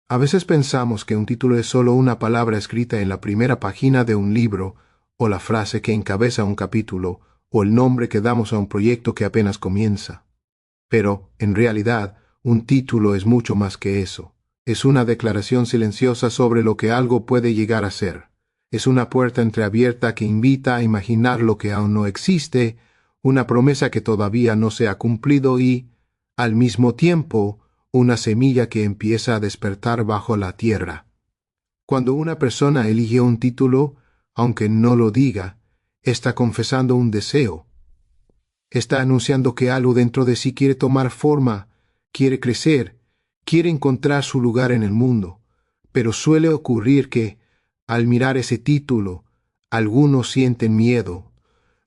A veces pensamos que un título es solo una palabra escrita en la primera página de un libro, o la frase que encabeza un capítulo, o el nombre que damos a un proyecto que apenas comienza. Pero, en realidad, un título es mucho más que eso. Es una declaración silenciosa sobre lo que algo puede llegar a ser. Es una puerta entreabierta que invita a imaginar lo que aún no existe, una promesa que todavía no se ha cumplido y, al mismo tiempo, una semilla que empieza a despertar bajo la tierra. Cuando una persona elige un título, aunque no lo diga, está confesando un deseo. Está anunciando que algo dentro de sí quiere tomar forma, quiere crecer, quiere encontrar su lugar en el mundo. Pero suele ocurrir que, al mirar ese título, algunos sienten miedo,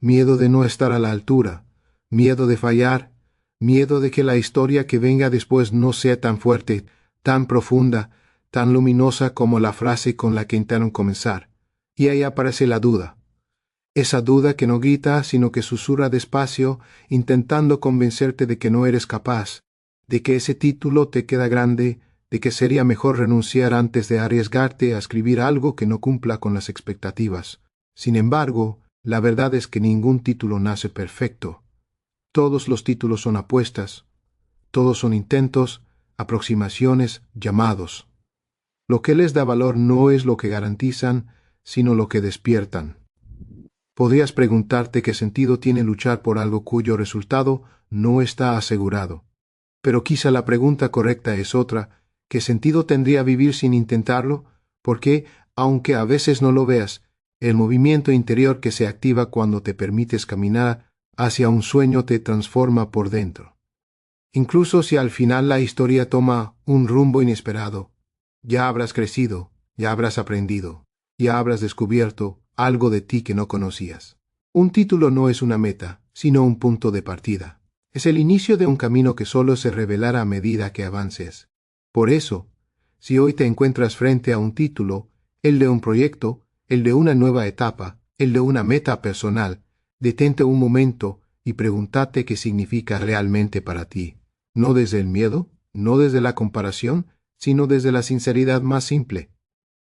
miedo de no estar a la altura, miedo de fallar, miedo de que la historia que venga después no sea tan fuerte, tan profunda, tan luminosa como la frase con la que intentaron comenzar. Y ahí aparece la duda. Esa duda que no grita, sino que susurra despacio, intentando convencerte de que no eres capaz, de que ese título te queda grande, de que sería mejor renunciar antes de arriesgarte a escribir algo que no cumpla con las expectativas. Sin embargo, la verdad es que ningún título nace perfecto. Todos los títulos son apuestas, todos son intentos, aproximaciones, llamados. Lo que les da valor no es lo que garantizan, sino lo que despiertan. Podrías preguntarte qué sentido tiene luchar por algo cuyo resultado no está asegurado. Pero quizá la pregunta correcta es otra: ¿qué sentido tendría vivir sin intentarlo? Porque, aunque a veces no lo veas, el movimiento interior que se activa cuando te permites caminar hacia un sueño te transforma por dentro. Incluso si al final la historia toma un rumbo inesperado, ya habrás crecido, ya habrás aprendido, ya habrás descubierto algo de ti que no conocías. Un título no es una meta, sino un punto de partida. Es el inicio de un camino que solo se revelará a medida que avances. Por eso, si hoy te encuentras frente a un título, el de un proyecto, el de una nueva etapa, el de una meta personal, detente un momento y pregúntate qué significa realmente para ti. No desde el miedo, no desde la comparación, sino desde la sinceridad más simple.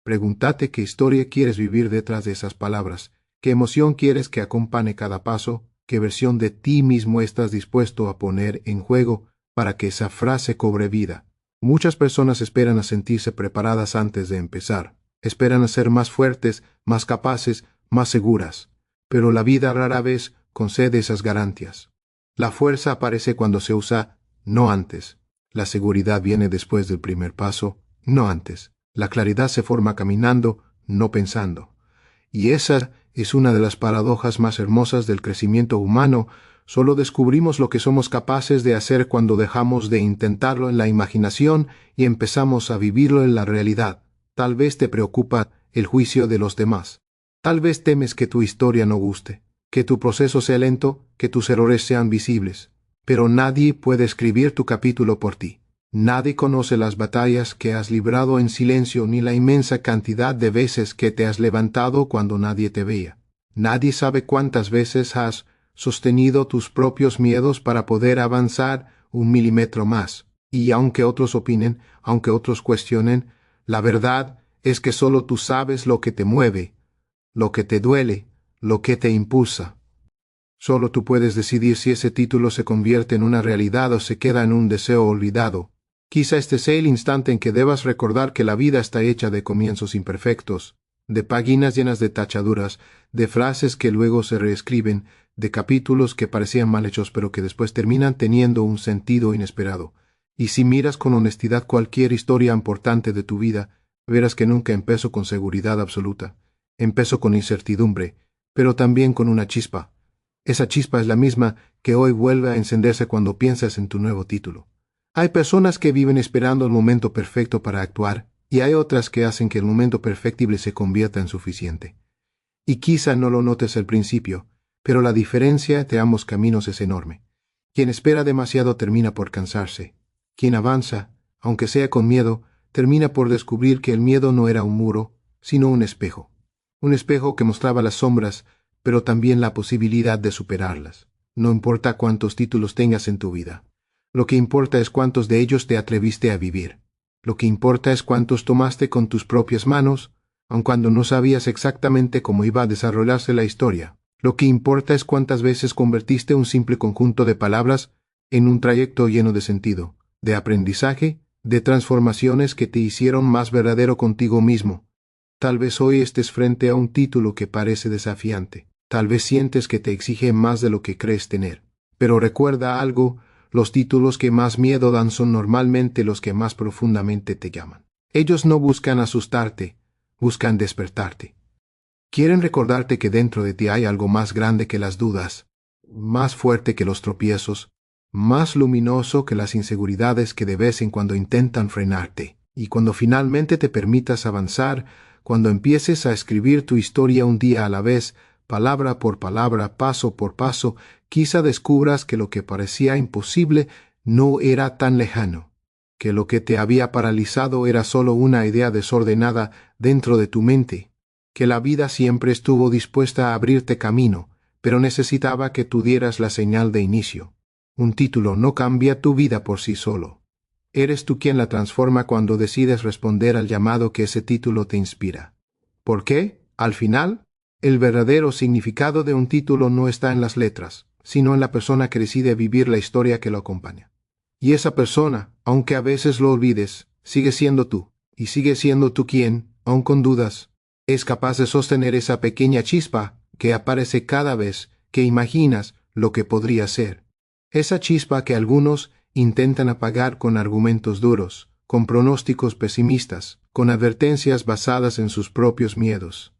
Pregúntate qué historia quieres vivir detrás de esas palabras, qué emoción quieres que acompañe cada paso, qué versión de ti mismo estás dispuesto a poner en juego para que esa frase cobre vida. Muchas personas esperan a sentirse preparadas antes de empezar. Esperan a ser más fuertes, más capaces, más seguras. Pero la vida rara vez concede esas garantías. La fuerza aparece cuando se usa, no antes. La seguridad viene después del primer paso, no antes. La claridad se forma caminando, no pensando. Y esa es una de las paradojas más hermosas del crecimiento humano. Solo descubrimos lo que somos capaces de hacer cuando dejamos de intentarlo en la imaginación y empezamos a vivirlo en la realidad. Tal vez te preocupa el juicio de los demás. Tal vez temes que tu historia no guste, que tu proceso sea lento, que tus errores sean visibles. Pero nadie puede escribir tu capítulo por ti. Nadie conoce las batallas que has librado en silencio ni la inmensa cantidad de veces que te has levantado cuando nadie te veía. Nadie sabe cuántas veces has sostenido tus propios miedos para poder avanzar un milímetro más. Y aunque otros opinen, aunque otros cuestionen, la verdad es que solo tú sabes lo que te mueve, lo que te duele, lo que te impulsa. Solo tú puedes decidir si ese título se convierte en una realidad o se queda en un deseo olvidado. Quizá este sea el instante en que debas recordar que la vida está hecha de comienzos imperfectos, de páginas llenas de tachaduras, de frases que luego se reescriben, de capítulos que parecían mal hechos pero que después terminan teniendo un sentido inesperado. Y si miras con honestidad cualquier historia importante de tu vida, verás que nunca empezó con seguridad absoluta. Empezó con incertidumbre, pero también con una chispa. Esa chispa es la misma que hoy vuelve a encenderse cuando piensas en tu nuevo título. Hay personas que viven esperando el momento perfecto para actuar, y hay otras que hacen que el momento perfectible se convierta en suficiente. Y quizá no lo notes al principio, pero la diferencia entre ambos caminos es enorme. Quien espera demasiado termina por cansarse. Quien avanza, aunque sea con miedo, termina por descubrir que el miedo no era un muro, sino un espejo. Un espejo que mostraba las sombras, pero también la posibilidad de superarlas. No importa cuántos títulos tengas en tu vida. Lo que importa es cuántos de ellos te atreviste a vivir. Lo que importa es cuántos tomaste con tus propias manos, aun cuando no sabías exactamente cómo iba a desarrollarse la historia. Lo que importa es cuántas veces convertiste un simple conjunto de palabras en un trayecto lleno de sentido, de aprendizaje, de transformaciones que te hicieron más verdadero contigo mismo. Tal vez hoy estés frente a un título que parece desafiante. Tal vez sientes que te exige más de lo que crees tener. Pero recuerda algo, los títulos que más miedo dan son normalmente los que más profundamente te llaman. Ellos no buscan asustarte, buscan despertarte. Quieren recordarte que dentro de ti hay algo más grande que las dudas, más fuerte que los tropiezos, más luminoso que las inseguridades que de vez en cuando intentan frenarte. Y cuando finalmente te permitas avanzar, cuando empieces a escribir tu historia un día a la vez, palabra por palabra, paso por paso, quizá descubras que lo que parecía imposible no era tan lejano, que lo que te había paralizado era solo una idea desordenada dentro de tu mente, que la vida siempre estuvo dispuesta a abrirte camino, pero necesitaba que tú dieras la señal de inicio. Un título no cambia tu vida por sí solo. Eres tú quien la transforma cuando decides responder al llamado que ese título te inspira. ¿Por qué? Al final, el verdadero significado de un título no está en las letras, sino en la persona que decide vivir la historia que lo acompaña. Y esa persona, aunque a veces lo olvides, sigue siendo tú, y sigue siendo tú quien, aun con dudas, es capaz de sostener esa pequeña chispa que aparece cada vez que imaginas lo que podría ser. Esa chispa que algunos intentan apagar con argumentos duros, con pronósticos pesimistas, con advertencias basadas en sus propios miedos.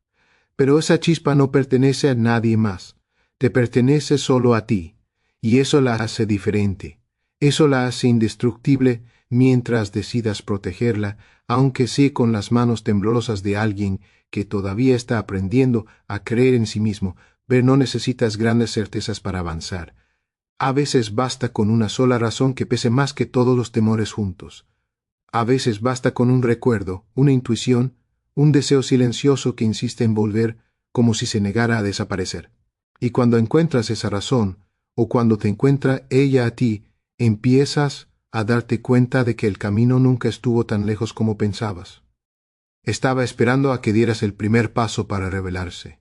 Pero esa chispa no pertenece a nadie más, te pertenece solo a ti, y eso la hace diferente, eso la hace indestructible mientras decidas protegerla, aunque sea con las manos temblorosas de alguien que todavía está aprendiendo a creer en sí mismo, pero no necesitas grandes certezas para avanzar. A veces basta con una sola razón que pese más que todos los temores juntos. A veces basta con un recuerdo, una intuición, un deseo silencioso que insiste en volver como si se negara a desaparecer. Y cuando encuentras esa razón, o cuando te encuentra ella a ti, empiezas a darte cuenta de que el camino nunca estuvo tan lejos como pensabas. Estaba esperando a que dieras el primer paso para revelarse.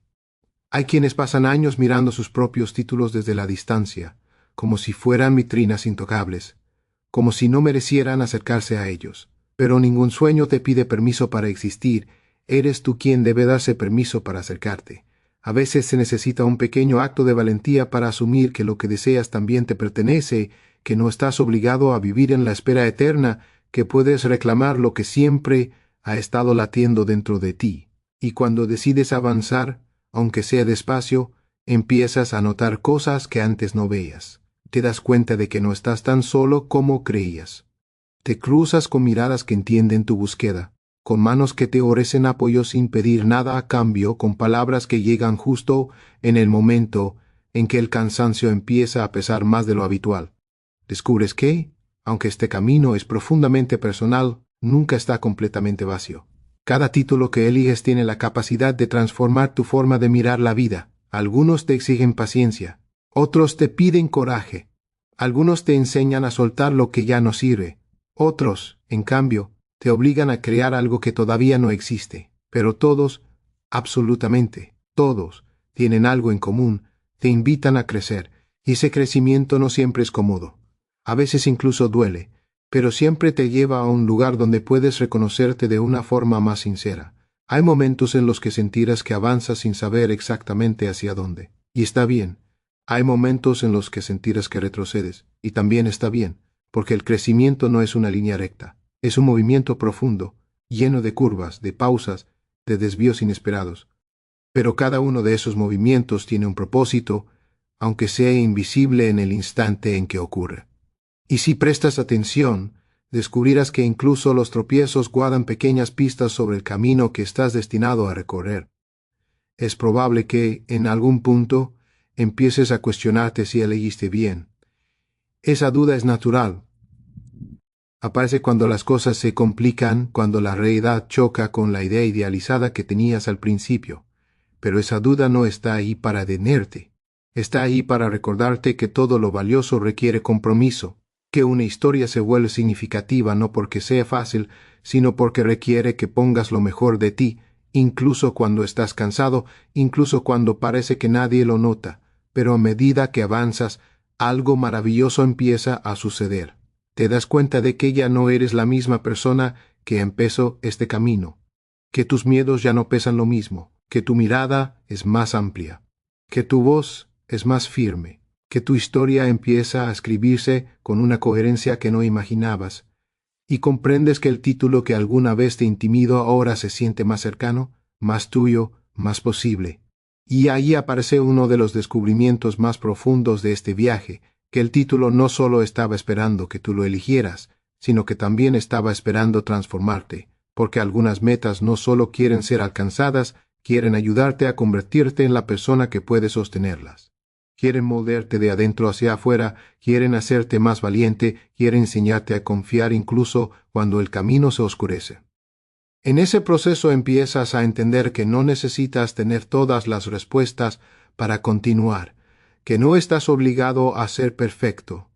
Hay quienes pasan años mirando sus propios títulos desde la distancia, como si fueran vitrinas intocables, como si no merecieran acercarse a ellos. Pero ningún sueño te pide permiso para existir, eres tú quien debe darse permiso para acercarte. A veces se necesita un pequeño acto de valentía para asumir que lo que deseas también te pertenece, que no estás obligado a vivir en la espera eterna, que puedes reclamar lo que siempre ha estado latiendo dentro de ti. Y cuando decides avanzar, aunque sea despacio, empiezas a notar cosas que antes no veías. Te das cuenta de que no estás tan solo como creías. Te cruzas con miradas que entienden tu búsqueda, con manos que te ofrecen apoyo sin pedir nada a cambio, con palabras que llegan justo en el momento en que el cansancio empieza a pesar más de lo habitual. Descubres que, aunque este camino es profundamente personal, nunca está completamente vacío. Cada título que eliges tiene la capacidad de transformar tu forma de mirar la vida. Algunos te exigen paciencia, otros te piden coraje, algunos te enseñan a soltar lo que ya no sirve, otros, en cambio, te obligan a crear algo que todavía no existe. Pero todos, absolutamente todos, tienen algo en común, te invitan a crecer, y ese crecimiento no siempre es cómodo. A veces incluso duele, pero siempre te lleva a un lugar donde puedes reconocerte de una forma más sincera. Hay momentos en los que sentirás que avanzas sin saber exactamente hacia dónde, y está bien. Hay momentos en los que sentirás que retrocedes, y también está bien, porque el crecimiento no es una línea recta, es un movimiento profundo, lleno de curvas, de pausas, de desvíos inesperados. Pero cada uno de esos movimientos tiene un propósito, aunque sea invisible en el instante en que ocurre. Y si prestas atención, descubrirás que incluso los tropiezos guardan pequeñas pistas sobre el camino que estás destinado a recorrer. Es probable que, en algún punto, empieces a cuestionarte si elegiste bien. Esa duda es natural. Aparece cuando las cosas se complican, cuando la realidad choca con la idea idealizada que tenías al principio. Pero esa duda no está ahí para detenerte. Está ahí para recordarte que todo lo valioso requiere compromiso. que una historia se vuelve significativa no porque sea fácil, sino porque requiere que pongas lo mejor de ti, incluso cuando estás cansado, incluso cuando parece que nadie lo nota, pero a medida que avanzas, algo maravilloso empieza a suceder. Te das cuenta de que ya no eres la misma persona que empezó este camino, que tus miedos ya no pesan lo mismo, que tu mirada es más amplia, que tu voz es más firme, que tu historia empieza a escribirse con una coherencia que no imaginabas, y comprendes que el título que alguna vez te intimidó ahora se siente más cercano, más tuyo, más posible. Y ahí aparece uno de los descubrimientos más profundos de este viaje, que el título no solo estaba esperando que tú lo eligieras, sino que también estaba esperando transformarte, porque algunas metas no solo quieren ser alcanzadas, quieren ayudarte a convertirte en la persona que puede sostenerlas. Quieren moldarte de adentro hacia afuera, quieren hacerte más valiente, quieren enseñarte a confiar incluso cuando el camino se oscurece. En ese proceso empiezas a entender que no necesitas tener todas las respuestas para continuar, que no estás obligado a ser perfecto,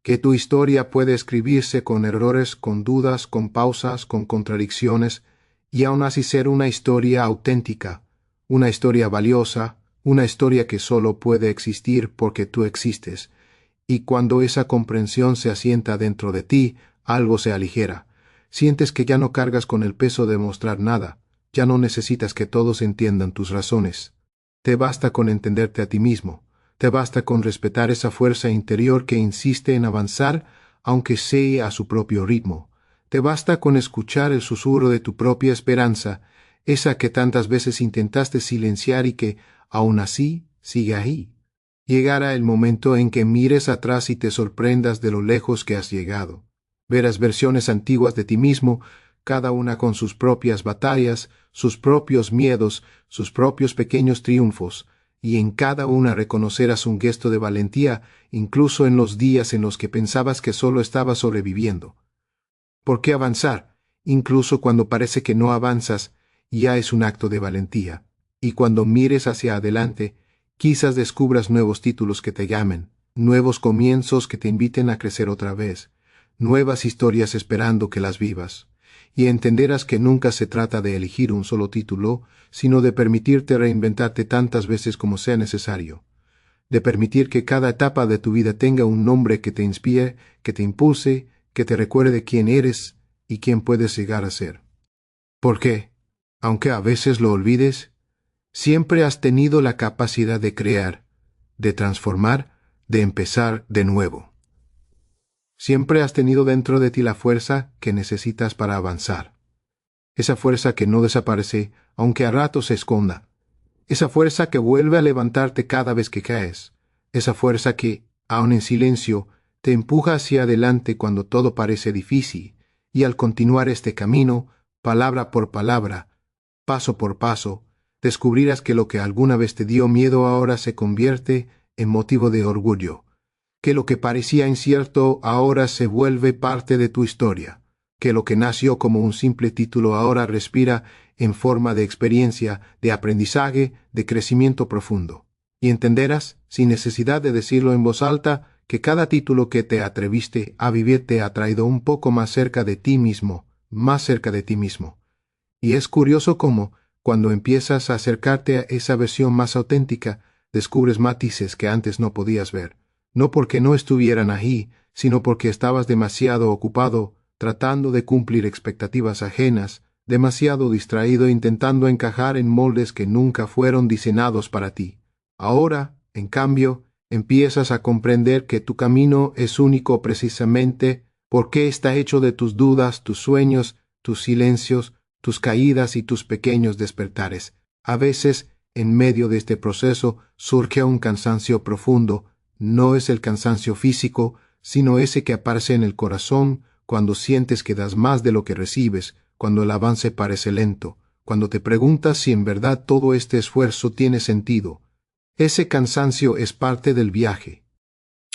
que tu historia puede escribirse con errores, con dudas, con pausas, con contradicciones, y aún así ser una historia auténtica, una historia valiosa, una historia que solo puede existir porque tú existes. Y cuando esa comprensión se asienta dentro de ti, algo se aligera. Sientes que ya no cargas con el peso de mostrar nada, ya no necesitas que todos entiendan tus razones. Te basta con entenderte a ti mismo, te basta con respetar esa fuerza interior que insiste en avanzar, aunque sea a su propio ritmo. Te basta con escuchar el susurro de tu propia esperanza, esa que tantas veces intentaste silenciar y que, aún así, sigue ahí. Llegará el momento en que mires atrás y te sorprendas de lo lejos que has llegado. Verás versiones antiguas de ti mismo, cada una con sus propias batallas, sus propios miedos, sus propios pequeños triunfos, y en cada una reconocerás un gesto de valentía, incluso en los días en los que pensabas que solo estabas sobreviviendo. ¿Por qué avanzar? Incluso cuando parece que no avanzas, ya es un acto de valentía. Y cuando mires hacia adelante, quizás descubras nuevos títulos que te llamen, nuevos comienzos que te inviten a crecer otra vez, nuevas historias esperando que las vivas. Y entenderás que nunca se trata de elegir un solo título, sino de permitirte reinventarte tantas veces como sea necesario, de permitir que cada etapa de tu vida tenga un nombre que te inspire, que te impulse, que te recuerde quién eres y quién puedes llegar a ser. Porque, aunque a veces lo olvides, siempre has tenido la capacidad de crear, de transformar, de empezar de nuevo. Siempre has tenido dentro de ti la fuerza que necesitas para avanzar. Esa fuerza que no desaparece, aunque a ratos se esconda. Esa fuerza que vuelve a levantarte cada vez que caes. Esa fuerza que, aun en silencio, te empuja hacia adelante cuando todo parece difícil, y al continuar este camino, palabra por palabra, paso por paso, descubrirás que lo que alguna vez te dio miedo ahora se convierte en motivo de orgullo, que lo que parecía incierto ahora se vuelve parte de tu historia, que lo que nació como un simple título ahora respira en forma de experiencia, de aprendizaje, de crecimiento profundo. Y entenderás, sin necesidad de decirlo en voz alta, que cada título que te atreviste a vivir te ha traído un poco más cerca de ti mismo, más cerca de ti mismo. Y es curioso cómo, cuando empiezas a acercarte a esa versión más auténtica, descubres matices que antes no podías ver, no porque no estuvieran ahí, sino porque estabas demasiado ocupado tratando de cumplir expectativas ajenas, demasiado distraído intentando encajar en moldes que nunca fueron diseñados para ti. Ahora, en cambio, empiezas a comprender que tu camino es único precisamente porque está hecho de tus dudas, tus sueños, tus silencios, tus caídas y tus pequeños despertares. A veces, en medio de este proceso, surge un cansancio profundo. No es el cansancio físico, sino ese que aparece en el corazón cuando sientes que das más de lo que recibes, cuando el avance parece lento, cuando te preguntas si en verdad todo este esfuerzo tiene sentido. Ese cansancio es parte del viaje.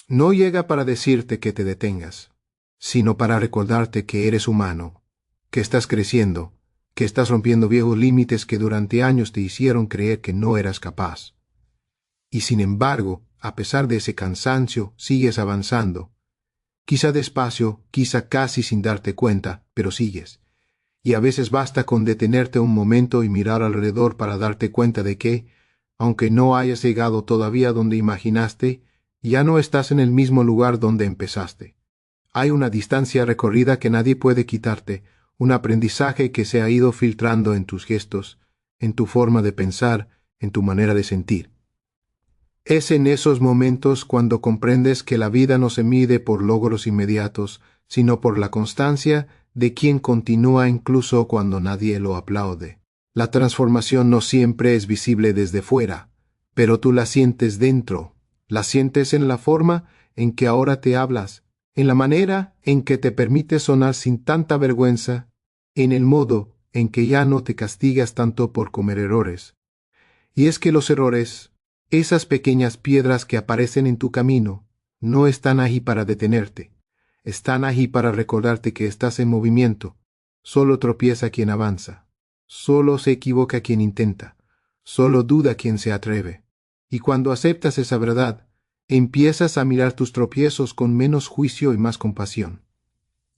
No llega para decirte que te detengas, sino para recordarte que eres humano, que estás creciendo, que estás rompiendo viejos límites que durante años te hicieron creer que no eras capaz. Y sin embargo, a pesar de ese cansancio, sigues avanzando. Quizá despacio, quizá casi sin darte cuenta, pero sigues. Y a veces basta con detenerte un momento y mirar alrededor para darte cuenta de que, aunque no hayas llegado todavía donde imaginaste, ya no estás en el mismo lugar donde empezaste. Hay una distancia recorrida que nadie puede quitarte, un aprendizaje que se ha ido filtrando en tus gestos, en tu forma de pensar, en tu manera de sentir. Es en esos momentos cuando comprendes que la vida no se mide por logros inmediatos, sino por la constancia de quien continúa incluso cuando nadie lo aplaude. La transformación no siempre es visible desde fuera, pero tú la sientes dentro, la sientes en la forma en que ahora te hablas, en la manera en que te permites sonar sin tanta vergüenza, en el modo en que ya no te castigas tanto por comer errores. Y es que los errores, esas pequeñas piedras que aparecen en tu camino, no están ahí para detenerte. Están ahí para recordarte que estás en movimiento. Solo tropieza quien avanza. Solo se equivoca quien intenta. Solo duda quien se atreve. Y cuando aceptas esa verdad, empiezas a mirar tus tropiezos con menos juicio y más compasión.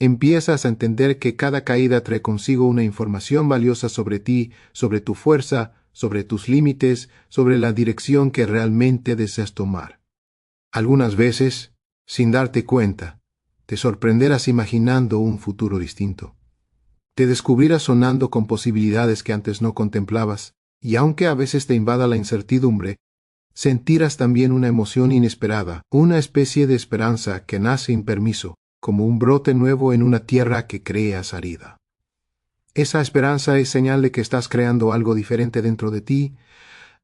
Empiezas a entender que cada caída trae consigo una información valiosa sobre ti, sobre tu fuerza, sobre tus límites, sobre la dirección que realmente deseas tomar. Algunas veces, sin darte cuenta, te sorprenderás imaginando un futuro distinto. Te descubrirás sonando con posibilidades que antes no contemplabas, y aunque a veces te invada la incertidumbre, sentirás también una emoción inesperada, una especie de esperanza que nace impermiso, como un brote nuevo en una tierra que creas arida. Esa esperanza es señal de que estás creando algo diferente dentro de ti,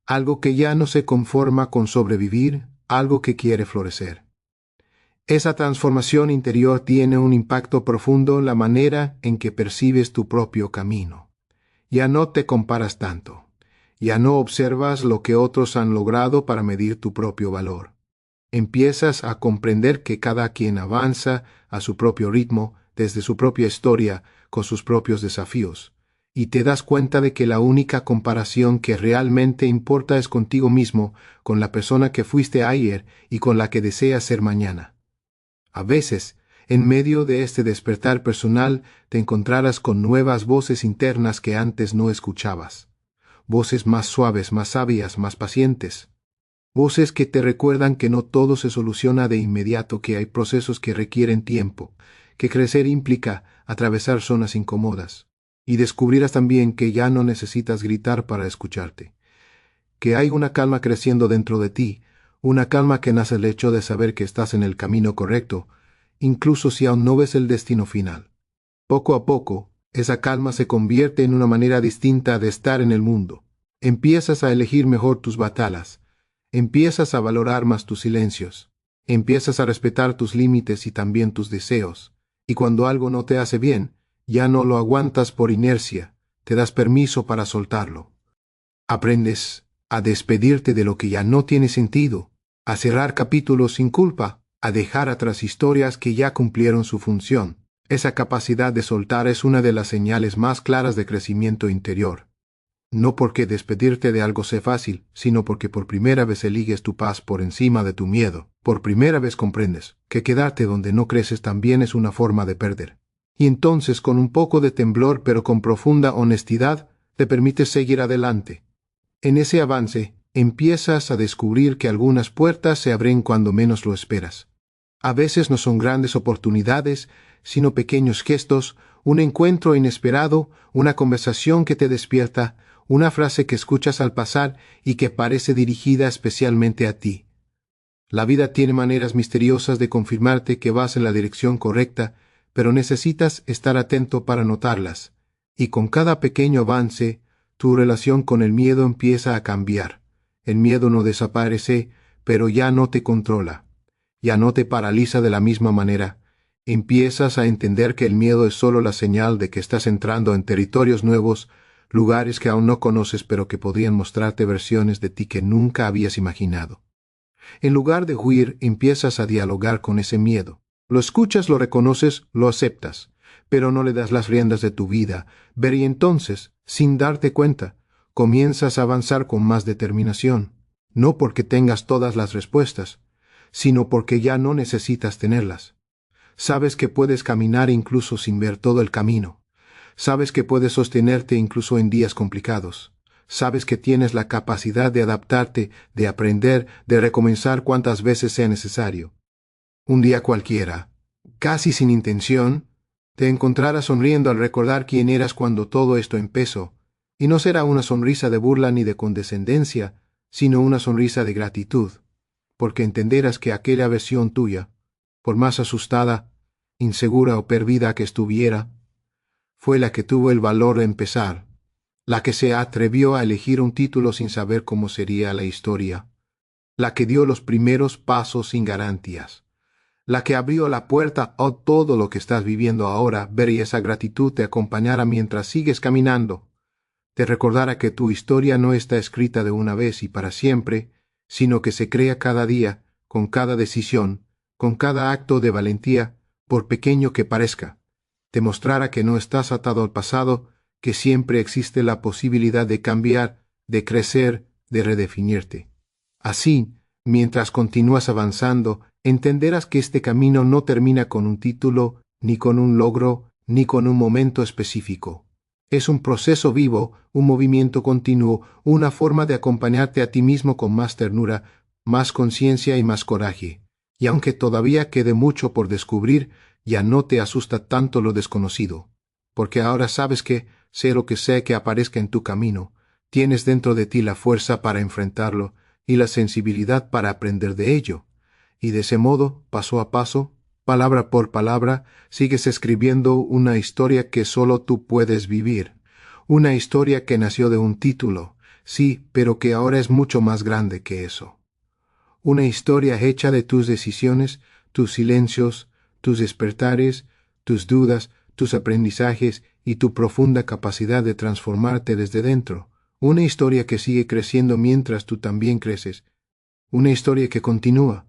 algo que ya no se conforma con sobrevivir, algo que quiere florecer. Esa transformación interior tiene un impacto profundo en la manera en que percibes tu propio camino. Ya no te comparas tanto. Ya no observas lo que otros han logrado para medir tu propio valor. Empiezas a comprender que cada quien avanza a su propio ritmo, desde su propia historia, con sus propios desafíos, y te das cuenta de que la única comparación que realmente importa es contigo mismo, con la persona que fuiste ayer y con la que deseas ser mañana. A veces, en medio de este despertar personal, te encontrarás con nuevas voces internas que antes no escuchabas. Voces más suaves, más sabias, más pacientes. Voces que te recuerdan que no todo se soluciona de inmediato, que hay procesos que requieren tiempo, que crecer implica atravesar zonas incómodas. Y descubrirás también que ya no necesitas gritar para escucharte. Que hay una calma creciendo dentro de ti, una calma que nace del hecho de saber que estás en el camino correcto, incluso si aún no ves el destino final. Poco a poco, esa calma se convierte en una manera distinta de estar en el mundo. Empiezas a elegir mejor tus batallas. Empiezas a valorar más tus silencios. Empiezas a respetar tus límites y también tus deseos. Y cuando algo no te hace bien, ya no lo aguantas por inercia. Te das permiso para soltarlo. Aprendes a despedirte de lo que ya no tiene sentido, a cerrar capítulos sin culpa, a dejar atrás historias que ya cumplieron su función. Esa capacidad de soltar es una de las señales más claras de crecimiento interior. No porque despedirte de algo sea fácil, sino porque por primera vez eliges tu paz por encima de tu miedo. Por primera vez comprendes que quedarte donde no creces también es una forma de perder. Y entonces, con un poco de temblor pero con profunda honestidad, te permites seguir adelante. En ese avance, empiezas a descubrir que algunas puertas se abren cuando menos lo esperas. A veces no son grandes oportunidades, sino pequeños gestos, un encuentro inesperado, una conversación que te despierta, una frase que escuchas al pasar y que parece dirigida especialmente a ti. La vida tiene maneras misteriosas de confirmarte que vas en la dirección correcta, pero necesitas estar atento para notarlas. Y con cada pequeño avance, tu relación con el miedo empieza a cambiar. El miedo no desaparece, pero ya no te controla. Ya no te paraliza de la misma manera. Empiezas a entender que el miedo es solo la señal de que estás entrando en territorios nuevos, lugares que aún no conoces pero que podrían mostrarte versiones de ti que nunca habías imaginado. En lugar de huir, empiezas a dialogar con ese miedo. Lo escuchas, lo reconoces, lo aceptas, pero no le das las riendas de tu vida. Y entonces, sin darte cuenta, comienzas a avanzar con más determinación, no porque tengas todas las respuestas, sino porque ya no necesitas tenerlas. Sabes que puedes caminar incluso sin ver todo el camino. Sabes que puedes sostenerte incluso en días complicados. Sabes que tienes la capacidad de adaptarte, de aprender, de recomenzar cuantas veces sea necesario. Un día cualquiera, casi sin intención, te encontrarás sonriendo al recordar quién eras cuando todo esto empezó, y no será una sonrisa de burla ni de condescendencia, sino una sonrisa de gratitud, porque entenderás que aquella versión tuya, por más asustada, insegura o perdida que estuviera, fue la que tuvo el valor de empezar, la que se atrevió a elegir un título sin saber cómo sería la historia, la que dio los primeros pasos sin garantías, la que abrió la puerta a todo lo que estás viviendo ahora. Ver y esa gratitud te acompañara mientras sigues caminando, te recordará que tu historia no está escrita de una vez y para siempre, sino que se crea cada día, con cada decisión, con cada acto de valentía, por pequeño que parezca. Te mostrará que no estás atado al pasado, que siempre existe la posibilidad de cambiar, de crecer, de redefinirte. Así, mientras continúas avanzando, entenderás que este camino no termina con un título, ni con un logro, ni con un momento específico. Es un proceso vivo, un movimiento continuo, una forma de acompañarte a ti mismo con más ternura, más conciencia y más coraje. Y aunque todavía quede mucho por descubrir, ya no te asusta tanto lo desconocido, porque ahora sabes que, sea lo que sea que aparezca en tu camino, tienes dentro de ti la fuerza para enfrentarlo y la sensibilidad para aprender de ello. Y de ese modo, paso a paso, palabra por palabra, sigues escribiendo una historia que solo tú puedes vivir. Una historia que nació de un título, sí, pero que ahora es mucho más grande que eso. Una historia hecha de tus decisiones, tus silencios, tus despertares, tus dudas, tus aprendizajes y tu profunda capacidad de transformarte desde dentro. Una historia que sigue creciendo mientras tú también creces. Una historia que continúa,